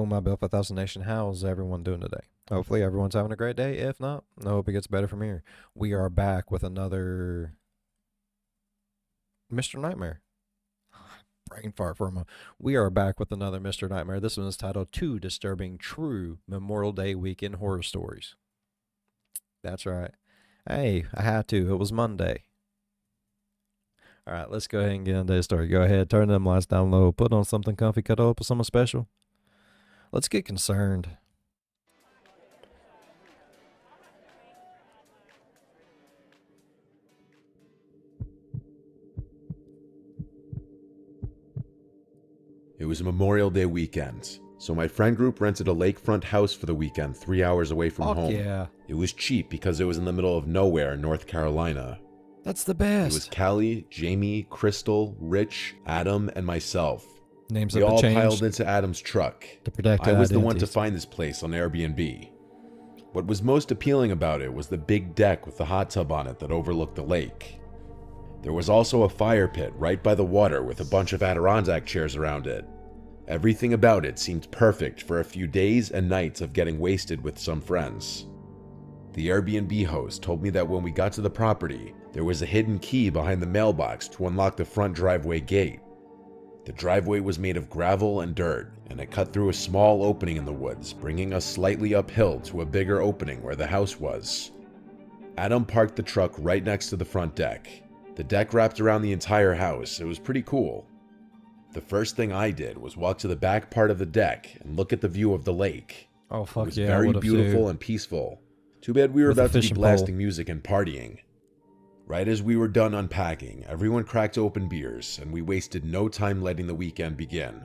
my Bill 5000 Nation. How's everyone doing today? Hopefully, everyone's having a great day. If not, I hope it gets better from here. We are back with another Mr. Nightmare. Brain fart for a moment. We are back with another Mr. Nightmare. This one is titled Two Disturbing True Memorial Day Weekend Horror Stories. That's right. Hey, I had to. It was Monday. All right, let's go ahead and get into this story. Go ahead, turn them lights down low, put on something comfy, cuddle up with someone special. Let's get concerned. It was Memorial Day weekend, so my friend group rented a lakefront house for the weekend 3 hours away from home. Yeah. It was cheap because it was in the middle of nowhere in North Carolina. That's the It best. was Callie, Jamie, Crystal, Rich, Adam, and myself. Names We of the all changed piled into Adam's truck. to protect I was the one to identities. find this place on Airbnb. What was most appealing about it was the big deck with the hot tub on it that overlooked the lake. There was also a fire pit right by the water with a bunch of Adirondack chairs around it. Everything about it seemed perfect for a few days and nights of getting wasted with some friends. The Airbnb host told me that when we got to the property, there was a hidden key behind the mailbox to unlock the front driveway gate. The driveway was made of gravel and dirt, and it cut through a small opening in the woods, bringing us slightly uphill to a bigger opening where the house was. Adam parked the truck right next to the front deck. The deck wrapped around the entire house. It was pretty cool. The first thing I did was walk to the back part of the deck and look at the view of the lake. Oh, It fuck was yeah. I very would've beautiful too. and peaceful. Too bad we were With a about to be fishing blasting pole. music and partying. Right as we were done unpacking, everyone cracked open beers, and we wasted no time letting the weekend begin.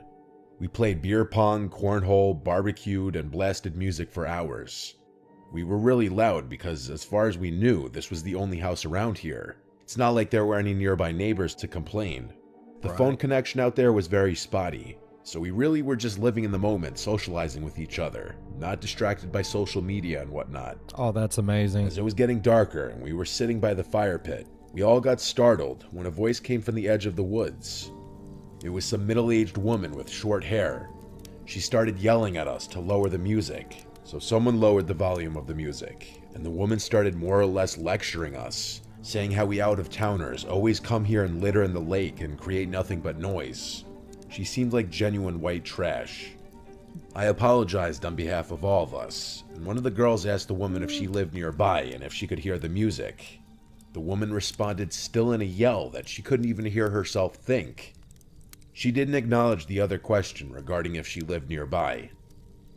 We played beer pong, cornhole, barbecued, and blasted music for hours. We were really loud because, as far as we knew, this was the only house around here. It's not like there were any nearby neighbors to complain. The Right. phone connection out there was very spotty, so we really were just living in the moment, socializing with each other, not distracted by social media and whatnot. Oh, that's amazing. As it was getting darker and we were sitting by the fire pit, we all got startled when a voice came from the edge of the woods. It was some middle-aged woman with short hair. She started yelling at us to lower the music, so someone lowered the volume of the music, and the woman started more or less lecturing us, saying how we out-of-towners always come here and litter in the lake and create nothing but noise. She seemed like genuine white trash. I apologized on behalf of all of us, and one of the girls asked the woman if she lived nearby and if she could hear the music. The woman responded still in a yell that she couldn't even hear herself think. She didn't acknowledge the other question regarding if she lived nearby.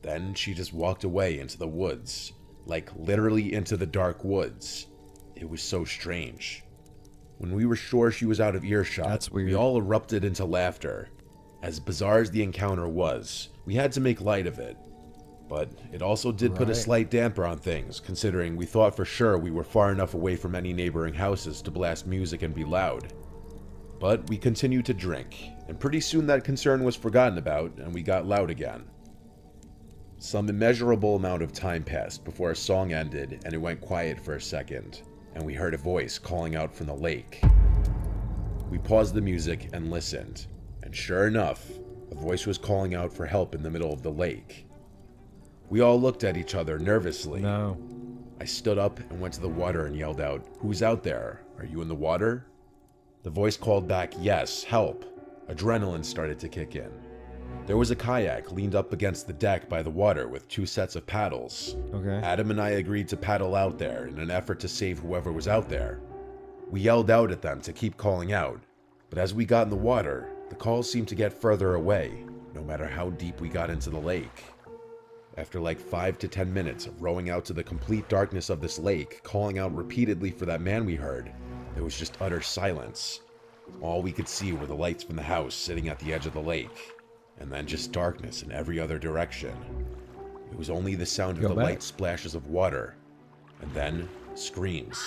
Then she just walked away into the woods, like literally into the dark woods. It was so strange. When we were sure she was out of earshot, That's weird. we all erupted into laughter. As bizarre as the encounter was, we had to make light of it. But it also did put a Right. slight damper on things, considering we thought for sure we were far enough away from any neighboring houses to blast music and be loud. But we continued to drink, and pretty soon that concern was forgotten about, and we got loud again. Some immeasurable amount of time passed before a song ended and it went quiet for a second, and we heard a voice calling out from the lake. We paused the music and listened, and sure enough, a voice was calling out for help in the middle of the lake. We all looked at each other nervously. No. I stood up and went to the water and yelled out, "Who's out there? Are you in the water?" The voice called back, "Yes, help." Adrenaline started to kick in. There was a kayak leaned up against the deck by the water with 2 sets of paddles. Okay. Adam and I agreed to paddle out there in an effort to save whoever was out there. We yelled out at them to keep calling out, but as we got in the water, the calls seemed to get further away, no matter how deep we got into the lake. After like 5 to 10 minutes of rowing out to the complete darkness of this lake, calling out repeatedly for that man we heard, there was just utter silence. All we could see were the lights from the house sitting at the edge of the lake, and then just darkness in every other direction. It was only the sound of Go the back. light splashes of water, and then screams.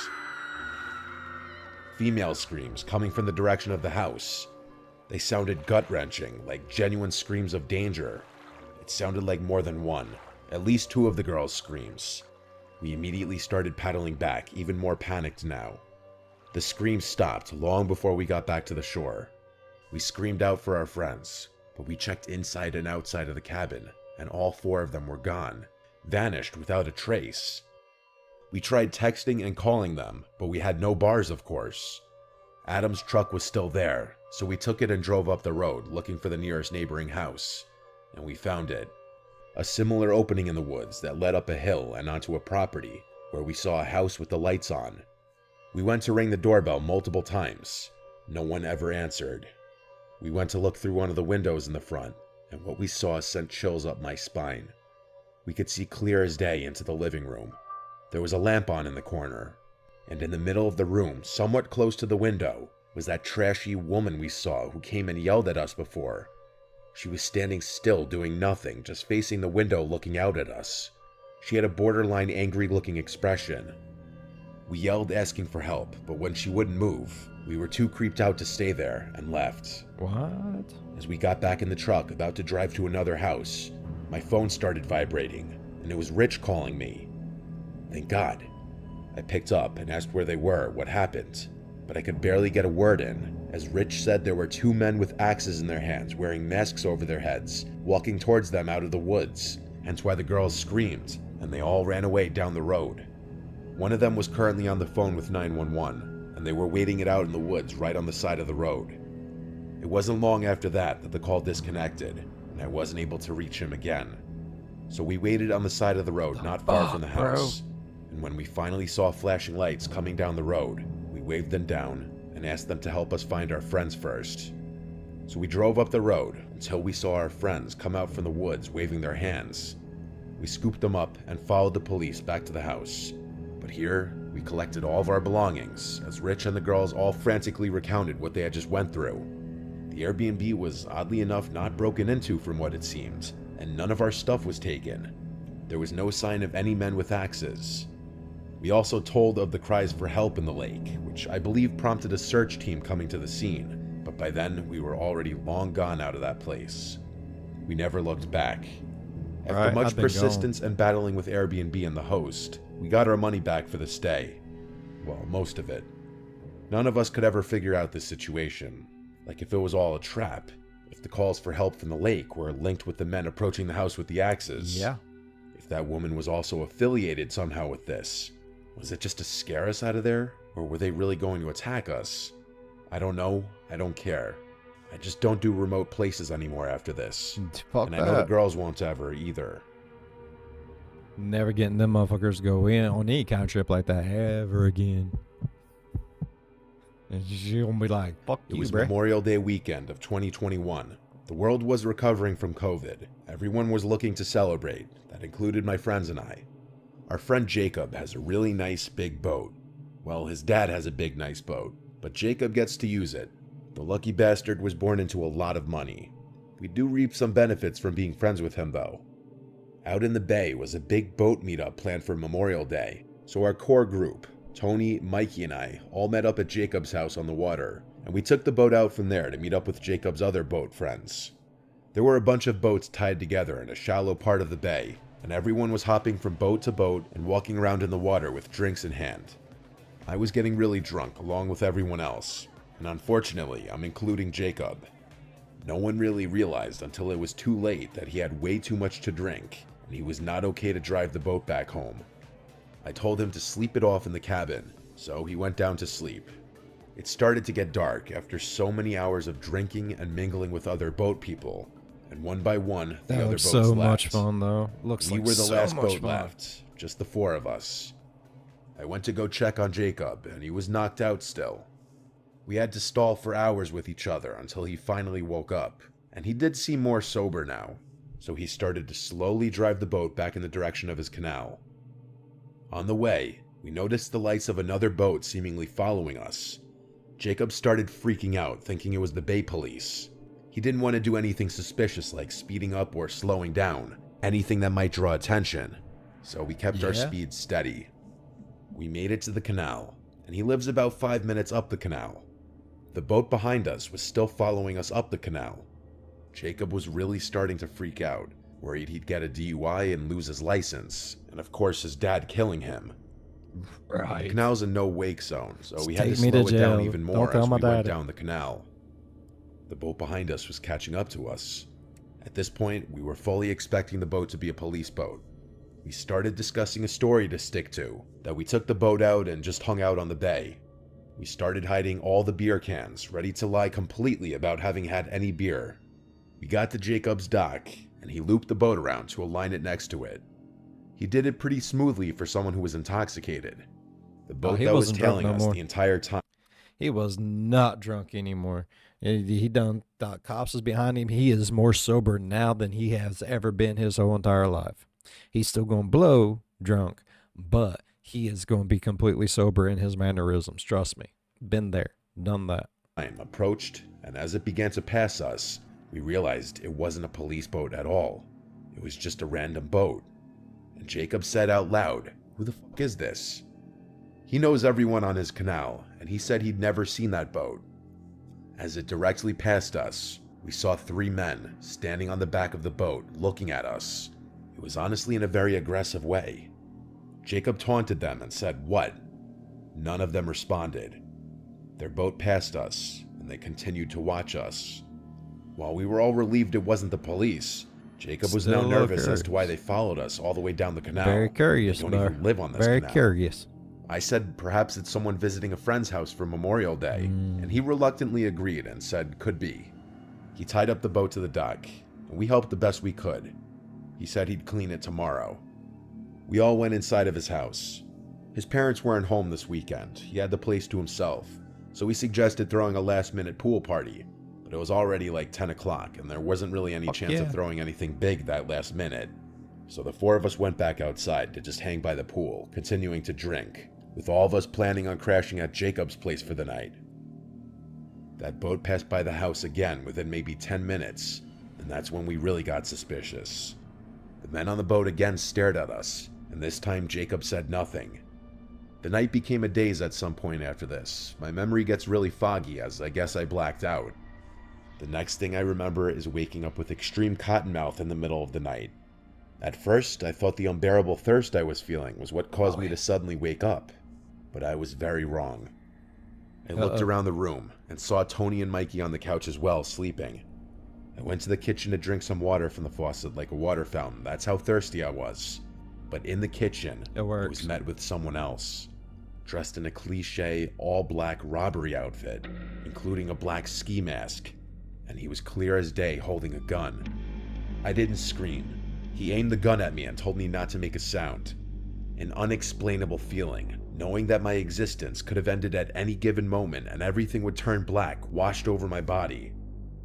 Female screams coming from the direction of the house. They sounded gut-wrenching, like genuine screams of danger. It sounded like more than one, at least 2 of the girls' screams. We immediately started paddling back, even more panicked now. The screams stopped long before we got back to the shore. We screamed out for our friends, but we checked inside and outside of the cabin, and all 4 of them were gone, vanished without a trace. We tried texting and calling them, but we had no bars, of course. Adam's truck was still there, so we took it and drove up the road looking for the nearest neighboring house, and we found it. A similar opening in the woods that led up a hill and onto a property where we saw a house with the lights on. We went to ring the doorbell multiple times. No one ever answered. We went to look through one of the windows in the front, and what we saw sent chills up my spine. We could see clear as day into the living room. There was a lamp on in the corner, and in the middle of the room, somewhat close to the window, was that trashy woman we saw who came and yelled at us before. She was standing still, doing nothing, just facing the window looking out at us. She had a borderline angry-looking expression. We yelled asking for help, but when she wouldn't move, we were too creeped out to stay there and left. What? As we got back in the truck about to drive to another house, my phone started vibrating, and it was Rich calling me. Thank God. I picked up and asked where they were, what happened, but I could barely get a word in, as Rich said there were 2 men with axes in their hands wearing masks over their heads, walking towards them out of the woods, hence why the girls screamed, and they all ran away down the road. One of them was currently on the phone with 911, and they were waiting it out in the woods right on the side of the road. It wasn't long after that the call disconnected, and I wasn't able to reach him again. So we waited on the side of the road not far from the house, and when we finally saw flashing lights coming down the road, we waved them down and asked them to help us find our friends first. So we drove up the road until we saw our friends come out from the woods waving their hands. We scooped them up and followed the police back to the house. But here, we collected all of our belongings, as Rich and the girls all frantically recounted what they had just went through. The Airbnb was oddly enough not broken into from what it seemed, and none of our stuff was taken. There was no sign of any men with axes. We also told of the cries for help in the lake, which I believe prompted a search team coming to the scene, but by then we were already long gone out of that place. We never looked back. After much persistence and battling with Airbnb and the host, we got our money back for the stay. Well, most of it. None of us could ever figure out this situation, like if it was all a trap, if the calls for help from the lake were linked with the men approaching the house with the axes. Yeah. If that woman was also affiliated somehow with this. Was it just to scare us out of there, or were they really going to attack us? I don't know, I don't care. I just don't do remote places anymore after this. Fuck and I know the girls won't ever either. Never getting them motherfuckers to go in on any kind of trip like that ever again. And she's gonna be like, fuck you, It was bruh. Memorial Day weekend of 2021. The world was recovering from COVID. Everyone was looking to celebrate. That included my friends and I. Our friend Jacob has a really nice big boat. Well, his dad has a big nice boat, but Jacob gets to use it. The lucky bastard was born into a lot of money. We do reap some benefits from being friends with him though. Out in the bay was a big boat meetup planned for Memorial Day, so our core group, Tony, Mikey, and I all met up at Jacob's house on the water, and we took the boat out from there to meet up with Jacob's other boat friends. There were a bunch of boats tied together in a shallow part of the bay, and everyone was hopping from boat to boat and walking around in the water with drinks in hand. I was getting really drunk along with everyone else, and unfortunately, I'm including Jacob. No one really realized until it was too late that he had way too much to drink, and he was not okay to drive the boat back home. I told him to sleep it off in the cabin, so he went down to sleep. It started to get dark after so many hours of drinking and mingling with other boat people, and one by one, the other boats left. So much fun, though. Looks we like were the so last much boat fun. left, just the 4 of us. I went to go check on Jacob, and he was knocked out still. We had to stall for hours with each other until he finally woke up, and he did seem more sober now, so he started to slowly drive the boat back in the direction of his canal. On the way, we noticed the lights of another boat seemingly following us. Jacob started freaking out, thinking it was the Bay Police. He didn't want to do anything suspicious like speeding up or slowing down, anything that might draw attention, so we kept our speed steady. We made it to the canal, and he lives about 5 minutes up the canal. The boat behind us was still following us up the canal. Jacob was really starting to freak out, worried he'd get a DUI and lose his license, and of course his dad killing him. Right. The canal's a no-wake zone, so Just we had to take me to slow it down jail. even Don't more tell as my we went daddy. down the canal. The boat behind us was catching up to us. At this point, we were fully expecting the boat to be a police boat. We started discussing a story to stick to, that we took the boat out and just hung out on the bay. We started hiding all the beer cans, ready to lie completely about having had any beer. We got to Jacob's dock, and he looped the boat around to align it next to it. He did it pretty smoothly for someone who was intoxicated. The boat he that was wasn't drunk tailing no us more. the entire time. He was not drunk anymore. He done thought cops was behind him. He is more sober now than he has ever been his whole entire life. He's still going to blow drunk, but he is going to be completely sober in his mannerisms. Trust me. Been there, done that. Approached, and as it began to pass us, we realized it wasn't a police boat at all. It was just a random boat. And Jacob said out loud, "Who the fuck is this?" He knows everyone on his canal, and he said he'd never seen that boat. As it directly passed us, we saw 3 men standing on the back of the boat looking at us. It was honestly in a very aggressive way. Jacob taunted them and said, "What?" None of them responded. Their boat passed us, and they continued to watch us. While we were all relieved it wasn't the police, Jacob was now Still nervous as curious. to why they followed us all the way down the canal. Very curious, They don't bro. even live on this Very canal. curious. I said perhaps it's someone visiting a friend's house for Memorial Day, and he reluctantly agreed and said could be. He tied up the boat to the dock, and we helped the best we could. He said he'd clean it tomorrow. We all went inside of his house. His parents weren't home this weekend. He had the place to himself, so we suggested throwing a last-minute pool party, but it was already like 10 o'clock, and there wasn't really any chance yeah. of throwing anything big that last minute. So the 4 of us went back outside to just hang by the pool, continuing to drink, with all of us planning on crashing at Jacob's place for the night. That boat passed by the house again within maybe 10 minutes, and that's when we really got suspicious. The men on the boat again stared at us, and this time Jacob said nothing. The night became a daze at some point after this. My memory gets really foggy as I guess I blacked out. The next thing I remember is waking up with extreme cottonmouth in the middle of the night. At first, I thought the unbearable thirst I was feeling was what caused me to suddenly wake up, but I was very wrong. I looked around the room and saw Tony and Mikey on the couch as well, sleeping. I went to the kitchen to drink some water from the faucet like a water fountain. That's how thirsty I was. But in the kitchen, I was met with someone else, dressed in a cliché all-black robbery outfit, including a black ski mask, and he was clear as day holding a gun. I didn't scream. He aimed the gun at me and told me not to make a sound. An unexplainable feeling, knowing that my existence could have ended at any given moment and everything would turn black, washed over my body.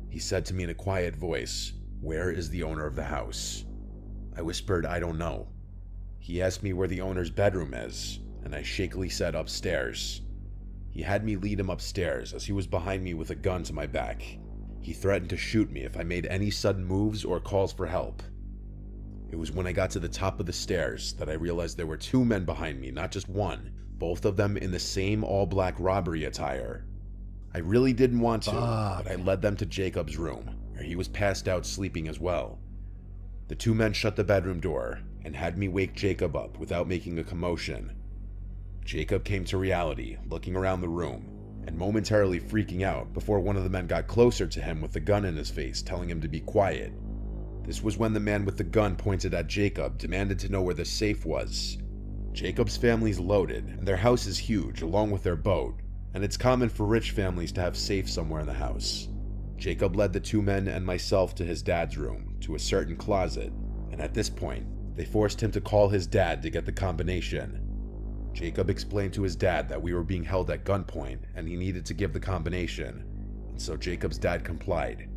He said to me in a quiet voice, "Where is the owner of the house?" I whispered, "I don't know." He asked me where the owner's bedroom is, and I shakily said upstairs. He had me lead him upstairs as he was behind me with a gun to my back. He threatened to shoot me if I made any sudden moves or calls for help. It was when I got to the top of the stairs that I realized there were 2 men behind me, not just one, both of them in the same all-black robbery attire. I really didn't want to, but I led them to Jacob's room, where he was passed out sleeping as well. The 2 men shut the bedroom door and had me wake Jacob up without making a commotion. Jacob came to reality, looking around the room, and momentarily freaking out before one of the men got closer to him with the gun in his face, telling him to be quiet. This was when the man with the gun pointed at Jacob demanded to know where the safe was. Jacob's family's loaded, and their house is huge, along with their boat, and it's common for rich families to have safes somewhere in the house. Jacob led the 2 men and myself to his dad's room, to a certain closet, and at this point, they forced him to call his dad to get the combination. Jacob explained to his dad that we were being held at gunpoint and he needed to give the combination, and so Jacob's dad complied.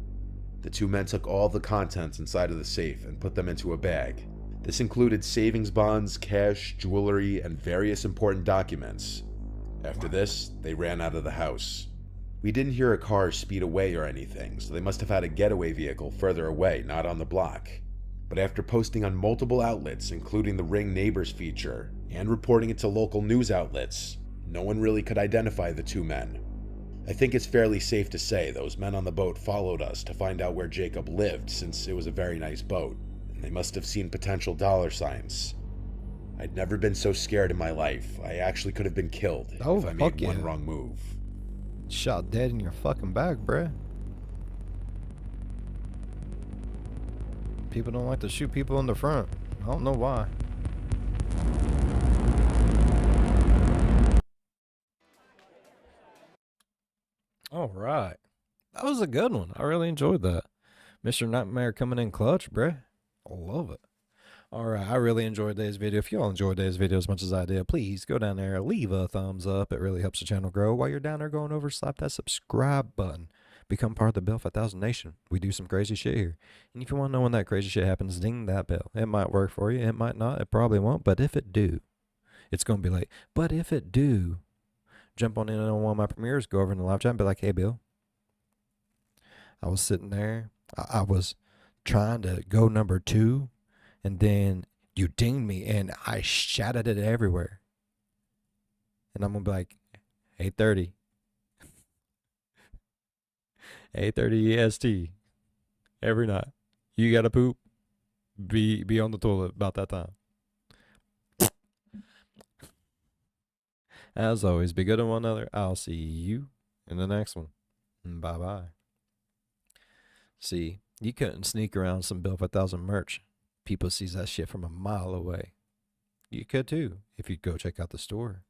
The 2 men took all the contents inside of the safe and put them into a bag. This included savings bonds, cash, jewelry, and various important documents. After this, they ran out of the house. We didn't hear a car speed away or anything, so they must have had a getaway vehicle further away, not on the block. But after posting on multiple outlets, including the Ring Neighbors feature, and reporting it to local news outlets, no one really could identify the 2 men. I think it's fairly safe to say those men on the boat followed us to find out where Jacob lived, since it was a very nice boat, and they must have seen potential dollar signs. I'd never been so scared in my life. I actually could have been killed if I made one wrong move. Shot dead in your fucking back, bruh. People don't like to shoot people in the front. I don't know why. All right. That was a good one. I really enjoyed that. Mr. Nightmare coming in clutch, bruh. I love it. All right, I really enjoyed today's video. If you all enjoyed today's video as much as I did, please go down there, leave a thumbs up. It really helps the channel grow. While you're down there going over, slap that subscribe button. Become part of the Bell 5000 Nation. We do some crazy shit here. And if you want to know when that crazy shit happens, ding that bell. It might work for you. It might not. It probably won't. But if it do, it's going to be late. But if it do, jump on in on one of my premieres, go over in the live chat and be like, hey, Bill, I was sitting there. I was trying to go number 2, and then you dinged me, and I shouted it everywhere. And I'm gonna be like, 8:30, 8:30 EST every night. You gotta poop. Be on the toilet about that time. As always, be good to one another. I'll see you in the next one. Bye bye. See, you couldn't sneak around some Bill 5000 merch. People sees that shit from a mile away. You could too if you'd go check out the store.